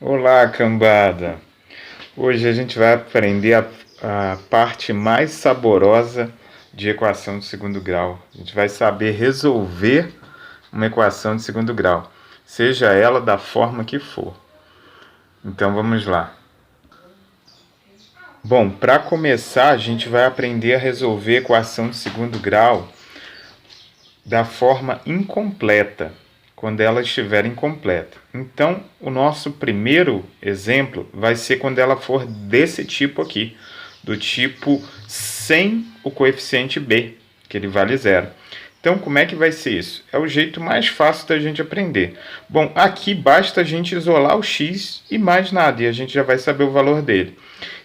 Olá, cambada! Hoje a gente vai aprender a parte mais saborosa de equação de segundo grau. A gente vai saber resolver uma equação de segundo grau, seja ela da forma que for. Então vamos lá. Bom, para começar, a gente vai aprender a resolver a equação de segundo grau da forma incompleta, quando ela estiver incompleta. Então, o nosso primeiro exemplo vai ser quando ela for desse tipo aqui, do tipo sem o coeficiente b, que ele vale zero. Então, como é que vai ser isso? É o jeito mais fácil da gente aprender. Bom, aqui basta a gente isolar o x e mais nada, e a gente já vai saber o valor dele.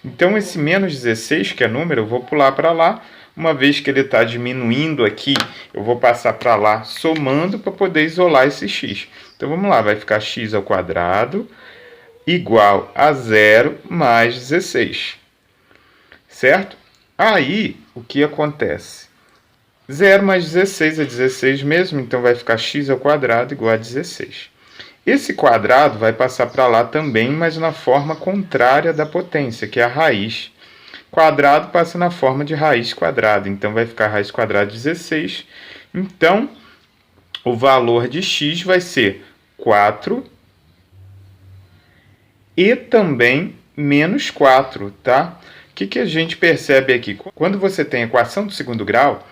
Então, esse menos 16, que é número, eu vou pular para lá. Uma vez que ele está diminuindo aqui, eu vou passar para lá somando para poder isolar esse x. Então, vamos lá, vai ficar x ao quadrado igual a zero mais 16. Certo? Aí, o que acontece? 0 mais 16 é 16 mesmo, então vai ficar x ao quadrado igual a 16. Esse quadrado vai passar para lá também, mas na forma contrária da potência, que é a raiz. Quadrado passa na forma de raiz quadrada, então vai ficar raiz quadrada de 16. Então, o valor de x vai ser 4 e também menos 4, tá? O que a gente percebe aqui? Quando você tem equação do segundo grau,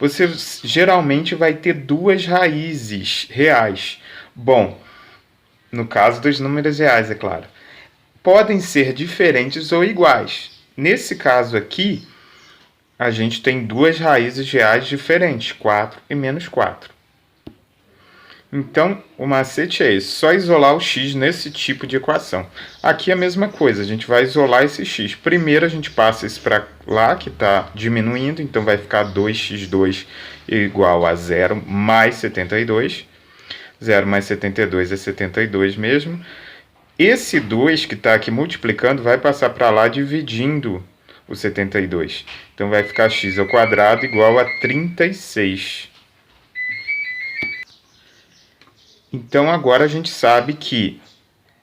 você geralmente vai ter duas raízes reais. Bom, no caso dos números reais, é claro. Podem ser diferentes ou iguais. Nesse caso aqui, a gente tem duas raízes reais diferentes, 4 e menos 4. Então, o macete é esse, só isolar o x nesse tipo de equação. Aqui é a mesma coisa, a gente vai isolar esse x. Primeiro a gente passa isso para lá, que está diminuindo, então vai ficar 2x2 igual a 0 mais 72. 0 mais 72 é 72 mesmo. Esse 2 que está aqui multiplicando vai passar para lá dividindo o 72. Então vai ficar x ao quadrado igual a 36. Então agora a gente sabe que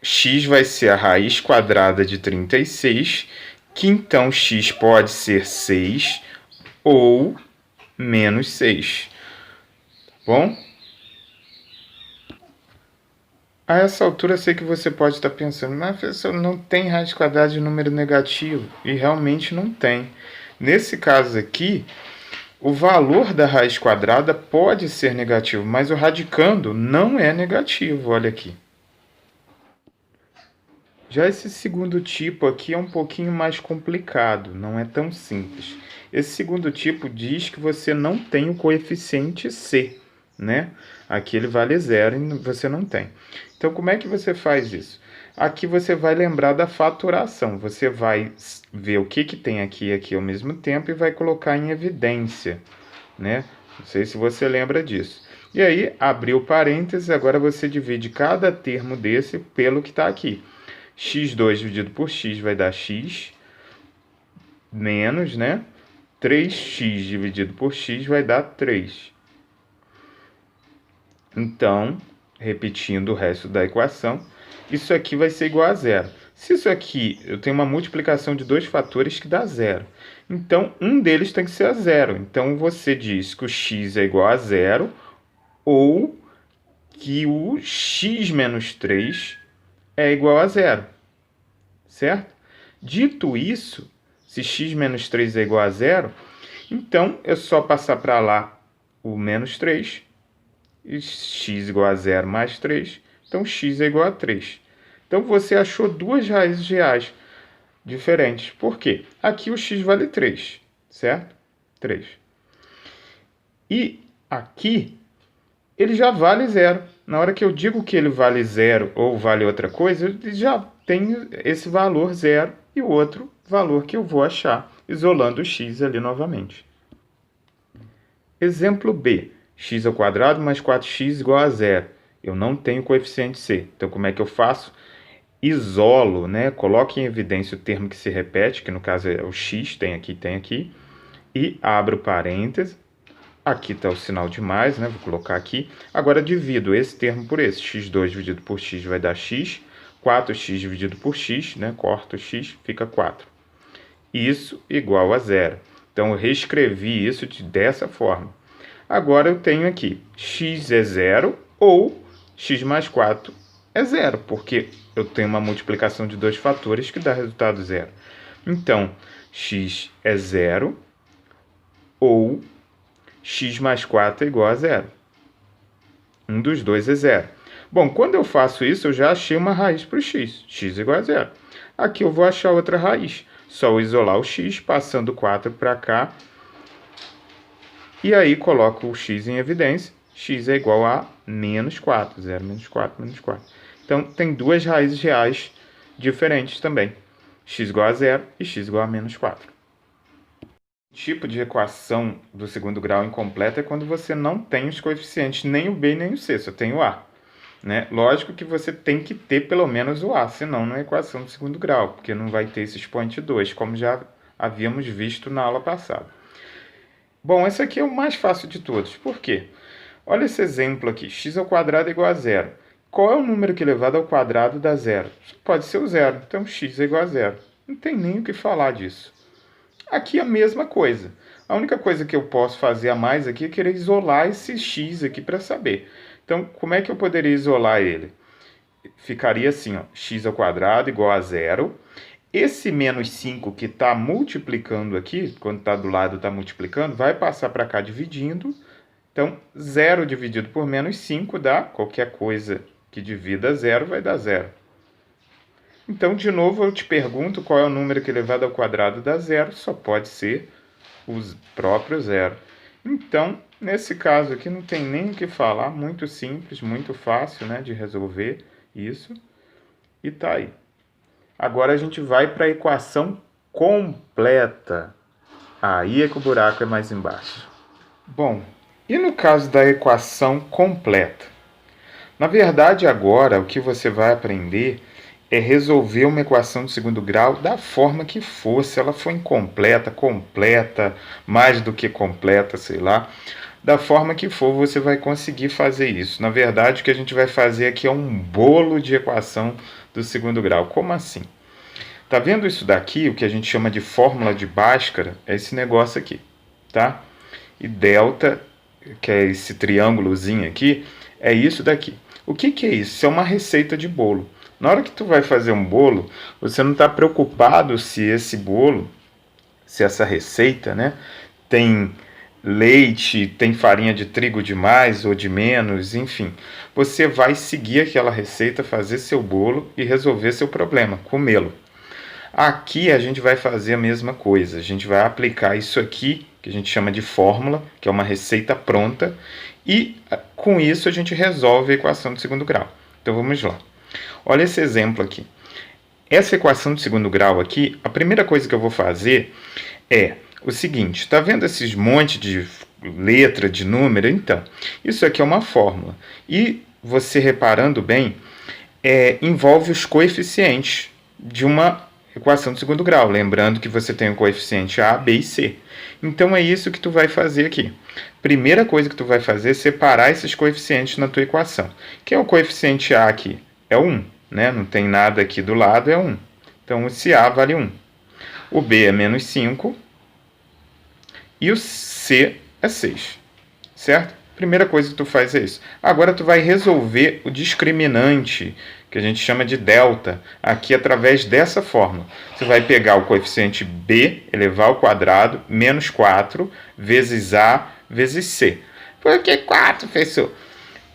x vai ser a raiz quadrada de 36, que então x pode ser 6 ou menos 6. Tá bom? A essa altura eu sei que você pode estar pensando, mas professor, não tem raiz quadrada de número negativo. E realmente não tem. Nesse caso aqui, o valor da raiz quadrada pode ser negativo, mas o radicando não é negativo, olha aqui. Já esse segundo tipo aqui é um pouquinho mais complicado, não é tão simples. Esse segundo tipo diz que você não tem o coeficiente c, né? Aqui ele vale zero e você não tem. Então, como é que você faz isso? Aqui você vai lembrar da fatoração. Você vai ver o que tem aqui e aqui ao mesmo tempo e vai colocar em evidência, né? Não sei se você lembra disso. E aí, abriu parênteses, agora você divide cada termo desse pelo que está aqui. x2 dividido por x vai dar x menos, né? 3x dividido por x vai dar 3. Então, repetindo o resto da equação, isso aqui vai ser igual a zero. Se isso aqui, eu tenho uma multiplicação de dois fatores que dá zero. Então, um deles tem que ser a zero. Então, você diz que o x é igual a zero ou que o x menos 3 é igual a zero. Certo? Dito isso, se x menos 3 é igual a zero, então é só passar para lá o menos 3, e x igual a zero mais 3, então x é igual a 3. Então você achou duas raízes reais diferentes. Por quê? Aqui o x vale 3, certo? 3. E aqui ele já vale zero. Na hora que eu digo que ele vale zero ou vale outra coisa, ele já tem esse valor zero e o outro valor que eu vou achar, isolando o x ali novamente. Exemplo B. X ao quadrado mais 4x igual a zero. Eu não tenho coeficiente c. Então, como é que eu faço? Isolo, né? Coloque em evidência o termo que se repete, que no caso é o x, tem aqui, e abro parênteses. Aqui está o sinal de mais, né? Vou colocar aqui. Agora divido esse termo por esse. x2 dividido por x vai dar x. 4x dividido por x, né? Corto x, fica 4. Isso igual a zero. Então, eu reescrevi isso dessa forma. Agora, eu tenho aqui x é zero ou x mais 4 é zero, porque eu tenho uma multiplicação de dois fatores que dá resultado zero. Então, x é zero ou x mais 4 é igual a zero. Um dos dois é zero. Bom, quando eu faço isso, eu já achei uma raiz para o x. X é igual a zero. Aqui eu vou achar outra raiz. Só eu isolar o x, passando 4 para cá. E aí coloco o x em evidência. X é igual a menos 4. 0 menos 4 menos 4. Então, tem duas raízes reais diferentes também. X igual a zero e x igual a menos 4. O tipo de equação do segundo grau incompleta é quando você não tem os coeficientes nem o b nem o c, só tem o a. Né? Lógico que você tem que ter pelo menos o a, senão não é equação do segundo grau, porque não vai ter esse expoente 2, como já havíamos visto na aula passada. Bom, esse aqui é o mais fácil de todos. Por quê? Olha esse exemplo aqui, x ao quadrado é igual a zero. Qual é o número que elevado ao quadrado dá zero? Pode ser o zero, então x é igual a zero. Não tem nem o que falar disso. Aqui é a mesma coisa. A única coisa que eu posso fazer a mais aqui é querer isolar esse x aqui para saber. Então, como é que eu poderia isolar ele? Ficaria assim, ó, x ao quadrado igual a zero. Esse menos 5 que está multiplicando aqui, quando está do lado está multiplicando, vai passar para cá dividindo. Então, 0 dividido por menos 5 dá qualquer coisa que divida zero vai dar zero. Então, de novo, eu te pergunto qual é o número que elevado ao quadrado dá zero. Só pode ser o próprio zero. Então, nesse caso aqui, não tem nem o que falar. Muito simples, muito fácil, né, de resolver isso. E tá aí. Agora a gente vai para a equação completa. Aí é que o buraco é mais embaixo. Bom, e no caso da equação completa? Na verdade, agora, o que você vai aprender é resolver uma equação de segundo grau da forma que for. Se ela for incompleta, completa, mais do que completa, sei lá. Da forma que for, você vai conseguir fazer isso. Na verdade, o que a gente vai fazer aqui é um bolo de equação do segundo grau. Como assim? Tá vendo isso daqui? O que a gente chama de fórmula de Bhaskara é esse negócio aqui, tá? E delta, que é esse triângulozinho aqui, é isso daqui. O que que é isso? Isso é uma receita de bolo. Na hora que tu vai fazer um bolo, você não está preocupado se esse bolo, se essa receita, né, tem leite, tem farinha de trigo de mais ou de menos, enfim. Você vai seguir aquela receita, fazer seu bolo e resolver seu problema, comê-lo. Aqui a gente vai fazer a mesma coisa. A gente vai aplicar isso aqui, que a gente chama de fórmula, que é uma receita pronta, e com isso a gente resolve a equação de segundo grau. Então vamos lá. Olha esse exemplo aqui. Essa equação de segundo grau aqui, a primeira coisa que eu vou fazer é o seguinte, está vendo esses monte de letra, de número? Então, isso aqui é uma fórmula. E você reparando bem, envolve os coeficientes de uma equação de segundo grau. Lembrando que você tem o coeficiente A, B e C. Então, é isso que tu vai fazer aqui. Primeira coisa que tu vai fazer é separar esses coeficientes na tua equação. Que é o coeficiente A aqui? É 1, né? Não tem nada aqui do lado, é 1. Então, esse A vale 1. O B é menos 5. E o C é 6. Certo? Primeira coisa que tu faz é isso. Agora tu vai resolver o discriminante, que a gente chama de delta, aqui através dessa fórmula. Você vai pegar o coeficiente B, elevar ao quadrado, menos 4, vezes A, vezes C. Por que 4, professor?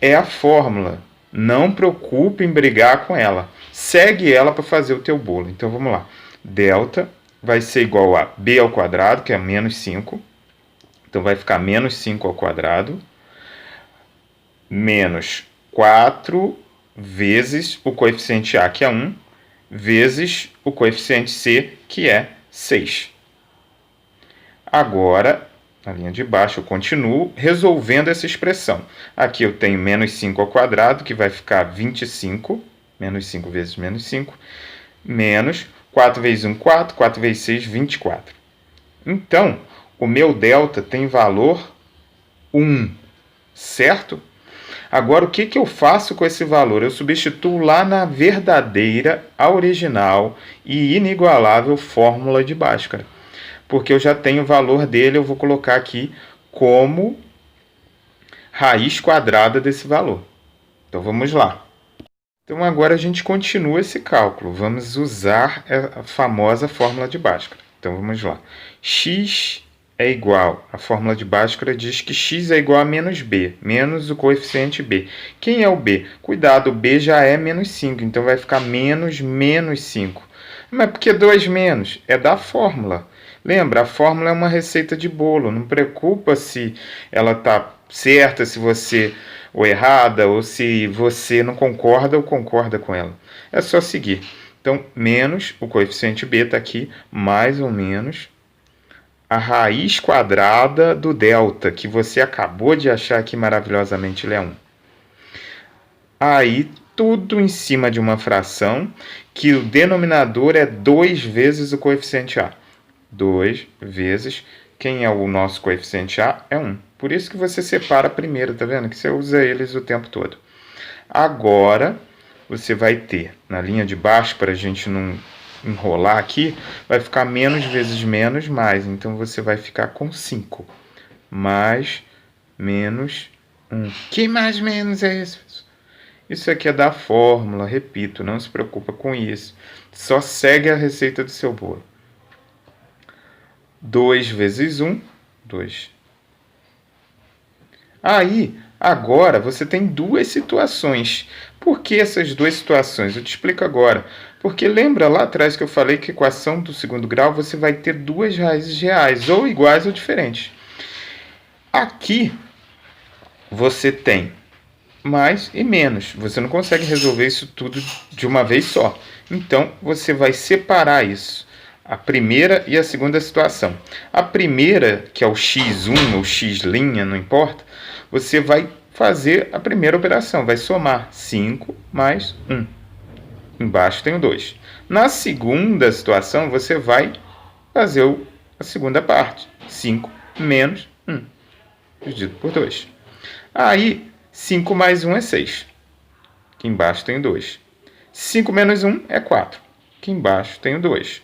É a fórmula. Não preocupe em brigar com ela. Segue ela para fazer o teu bolo. Então vamos lá. Delta vai ser igual a B ao quadrado, que é menos 5. Então vai ficar menos 5 ao quadrado, menos 4 vezes o coeficiente A, que é 1, vezes o coeficiente C, que é 6. Agora, na linha de baixo, eu continuo resolvendo essa expressão. Aqui eu tenho menos 5 ao quadrado, que vai ficar 25, menos 5 vezes menos 5, menos 4 vezes 1, 4, 4 vezes 6, 24. Então, o meu delta tem valor 1, certo? Agora, o que eu faço com esse valor? Eu substituo lá na verdadeira, a original e inigualável fórmula de Bhaskara. Porque eu já tenho o valor dele, eu vou colocar aqui como raiz quadrada desse valor. Então, vamos lá. Então, agora a gente continua esse cálculo. Vamos usar a famosa fórmula de Bhaskara. Então, vamos lá. X é igual, a fórmula de Bhaskara diz que x é igual a menos b, menos o coeficiente b. Quem é o b? Cuidado, o b já é menos 5, então vai ficar menos 5. Mas por que 2 menos? É da fórmula. Lembra, a fórmula é uma receita de bolo, não preocupa se ela está certa, se você ou errada, ou se você não concorda ou concorda com ela. É só seguir. Então, menos o coeficiente b está aqui, mais ou menos a raiz quadrada do delta, que você acabou de achar que maravilhosamente ele é 1. Aí, tudo em cima de uma fração, que o denominador é 2 vezes o coeficiente a. 2 vezes, quem é o nosso coeficiente a? É 1. Por isso que você separa primeiro, tá vendo? Que você usa eles o tempo todo. Agora, você vai ter, na linha de baixo, para a gente não enrolar aqui, vai ficar menos vezes menos, mais. Então, você vai ficar com 5. Mais, menos 1. Que mais menos é isso? Isso aqui é da fórmula, repito, não se preocupa com isso. Só segue a receita do seu bolo. 2 vezes 1, 2. Aí, agora, você tem duas situações. Por que essas duas situações? Eu te explico agora. Porque lembra lá atrás que eu falei que a equação do segundo grau você vai ter duas raízes reais, ou iguais ou diferentes. Aqui, você tem mais e menos. Você não consegue resolver isso tudo de uma vez só. Então, você vai separar isso. A primeira e a segunda situação. A primeira, que é o x1 ou x', não importa, você vai fazer a primeira operação. Vai somar 5 mais 1. Embaixo tem o 2. Na segunda situação, você vai fazer a segunda parte. 5 menos 1. Dividido por 2. Aí, 5 mais 1 é 6. Aqui embaixo tem o 2. 5 menos 1 é 4. Aqui embaixo tem o 2.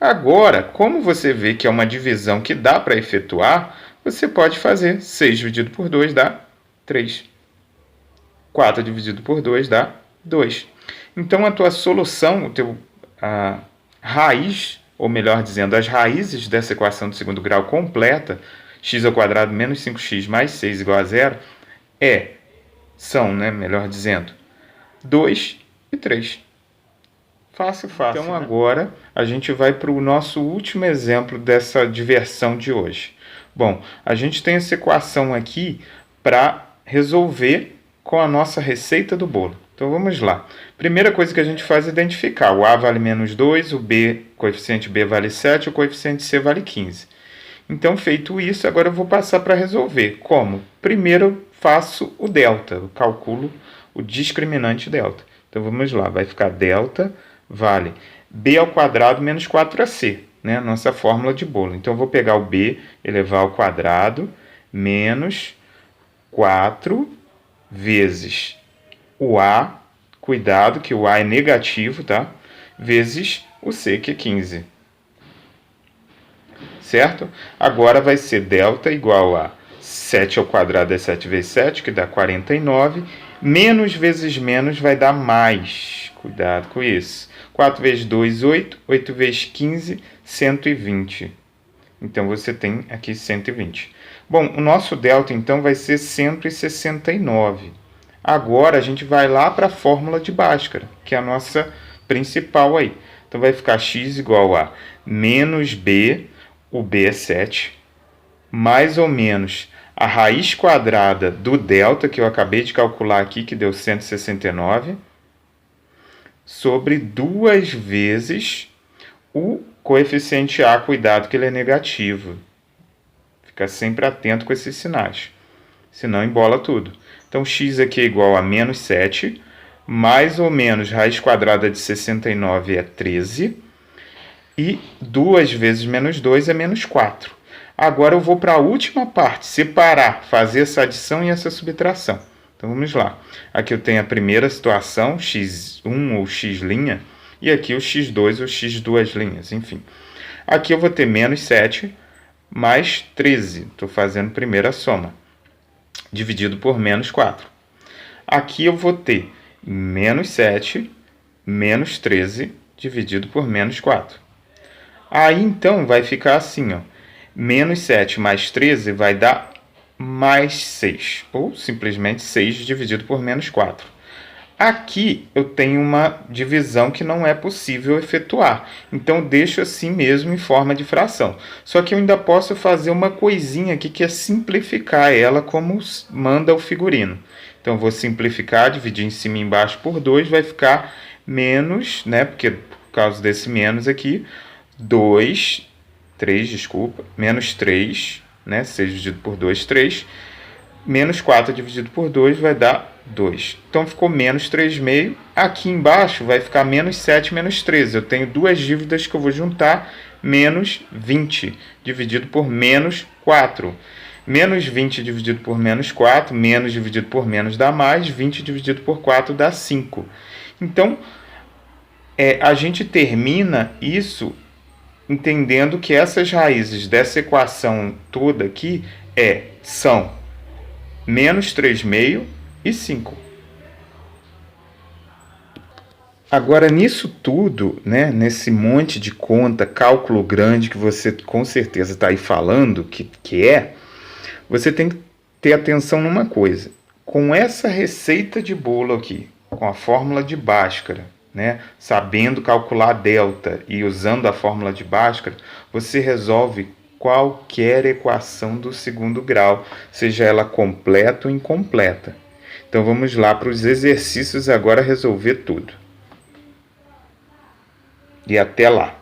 Agora, como você vê que é uma divisão que dá para efetuar, você pode fazer 6 dividido por 2 dá 3. 4 dividido por 2 dá 2. Então, a tua solução, a raiz, ou melhor dizendo, as raízes dessa equação do segundo grau completa, x ao quadrado menos 5x mais 6 igual a 0, são, melhor dizendo, 2 e 3. Fácil, fácil. Então, agora, a gente vai para o nosso último exemplo dessa diversão de hoje. Bom, a gente tem essa equação aqui para resolver com a nossa receita do bolo. Então, vamos lá. Primeira coisa que a gente faz é identificar. O a vale menos 2, o coeficiente b vale 7, o coeficiente c vale 15. Então, feito isso, agora eu vou passar para resolver. Como? Primeiro, eu faço o delta, eu calculo o discriminante delta. Então, vamos lá. Vai ficar delta vale b ao quadrado menos 4ac, nossa fórmula de bolo. Então, eu vou pegar o b, elevar ao quadrado, menos 4 vezes o a, cuidado que o a é negativo, tá? Vezes o c, que é 15. Certo? Agora vai ser delta igual a 7 ao quadrado é 7 vezes 7, que dá 49. Menos vezes menos vai dar mais. Cuidado com isso. 4 vezes 2, 8. 8 vezes 15, 120. Então, você tem aqui 120. Bom, o nosso delta, então, vai ser 169. Agora, a gente vai lá para a fórmula de Bhaskara, que é a nossa principal aí. Então, vai ficar x igual a menos b, o b é 7, mais ou menos a raiz quadrada do delta, que eu acabei de calcular aqui, que deu 169, sobre 2 vezes o coeficiente a, cuidado que ele é negativo. Fica sempre atento com esses sinais, senão embola tudo. Então, x aqui é igual a menos 7, mais ou menos raiz quadrada de 69 é 13, e 2 vezes menos 2 é menos 4. Agora eu vou para a última parte, separar, fazer essa adição e essa subtração. Então, Então vamos lá. Aqui eu tenho a primeira situação, x1 ou x', e aqui o x2 ou x2', enfim. Aqui eu vou ter menos 7 mais 13, estou fazendo primeira soma, dividido por menos 4. Aqui eu vou ter menos 7 menos 13 dividido por menos 4. Aí então vai ficar assim, ó. Menos 7 mais 13 vai dar mais 6, ou simplesmente 6 dividido por menos 4. Aqui eu tenho uma divisão que não é possível efetuar, então eu deixo assim mesmo em forma de fração. Só que eu ainda posso fazer uma coisinha aqui que é simplificar ela como manda o figurino. Então eu vou simplificar, dividir em cima e embaixo por 2, vai ficar menos, né, porque por causa desse menos aqui, 3, menos 3, né, 6 dividido por 2, 3, menos 4 dividido por 2 vai dar 2. Então ficou menos 3,5. Aqui embaixo vai ficar menos 7 menos 13. Eu tenho duas dívidas que eu vou juntar, menos 20 dividido por menos 4. Menos 20 dividido por menos 4, menos dividido por menos dá mais, 20 dividido por 4 dá 5. Então, a gente termina isso entendendo que essas raízes dessa equação toda aqui são menos 3,5 e 5. Agora, nisso tudo, né, nesse monte de conta, cálculo grande que você com certeza está aí falando, você tem que ter atenção numa coisa. Com essa receita de bolo aqui, com a fórmula de Bhaskara, né, sabendo calcular delta e usando a fórmula de Bhaskara, você resolve qualquer equação do segundo grau, seja ela completa ou incompleta. Então vamos lá para os exercícios agora resolver tudo. E até lá!